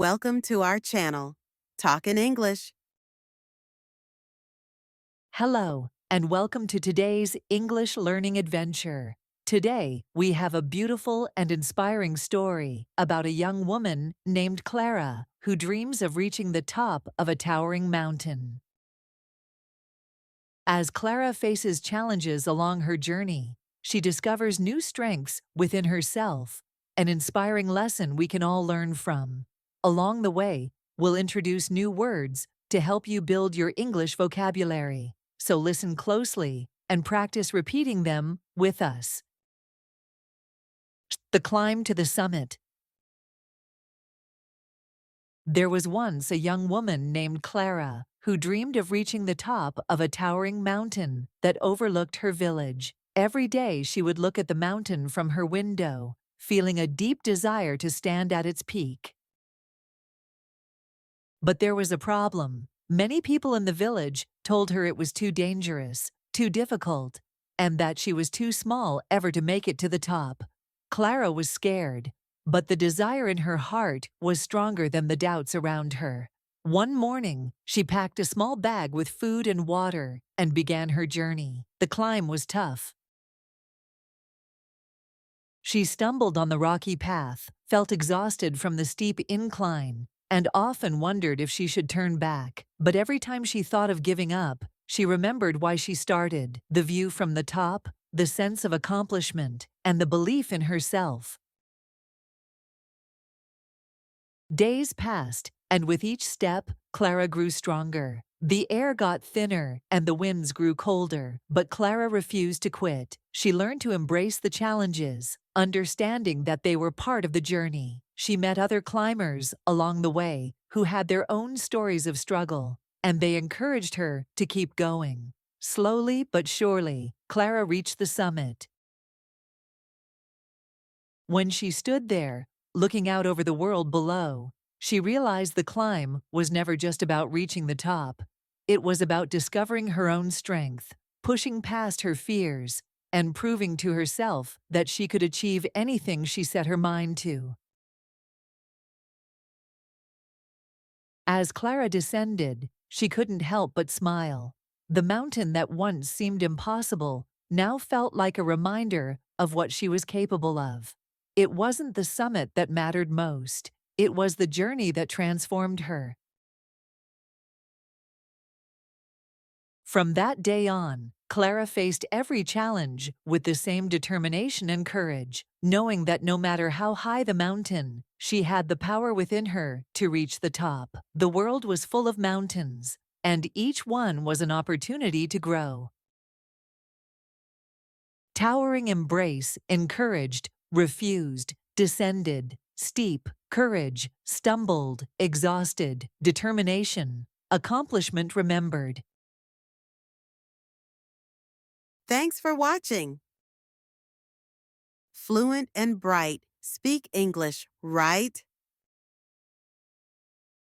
Welcome to our channel, Talk in English. Hello, and welcome to today's English learning adventure. Today, we have a beautiful and inspiring story about a young woman named Clara who dreams of reaching the top of a towering mountain. As Clara faces challenges along her journey, she discovers new strengths within herself, an inspiring lesson we can all learn from. Along the way, we'll introduce new words to help you build your English vocabulary. So listen closely and practice repeating them with us. The climb to the summit. There was once a young woman named Clara who dreamed of reaching the top of a towering mountain that overlooked her village. Every day she would look at the mountain from her window, feeling a deep desire to stand at its peak. But there was a problem. Many people in the village told her it was too dangerous, too difficult, and that she was too small ever to make it to the top. Clara was scared, but the desire in her heart was stronger than the doubts around her. One morning, she packed a small bag with food and water and began her journey. The climb was tough. She stumbled on the rocky path, felt exhausted from the steep incline, and often wondered if she should turn back. But every time she thought of giving up, she remembered why she started: the view from the top, the sense of accomplishment, and the belief in herself. Days passed, and with each step, Clara grew stronger. The air got thinner and the winds grew colder, but Clara refused to quit. She learned to embrace the challenges, understanding that they were part of the journey. She met other climbers along the way who had their own stories of struggle, and they encouraged her to keep going. Slowly but surely, Clara reached the summit. When she stood there, looking out over the world below, she realized the climb was never just about reaching the top. It was about discovering her own strength, pushing past her fears, and proving to herself that she could achieve anything she set her mind to. As Clara descended, she couldn't help but smile. The mountain that once seemed impossible now felt like a reminder of what she was capable of. It wasn't the summit that mattered most. It was the journey that transformed her. From that day on, Clara faced every challenge with the same determination and courage, knowing that no matter how high the mountain, she had the power within her to reach the top. The world was full of mountains, and each one was an opportunity to grow. Towering embrace, encouraged, refused, descended, steep, courage, stumbled, exhausted, determination, accomplishment remembered. Thanks for watching. Fluent and bright, speak English, right?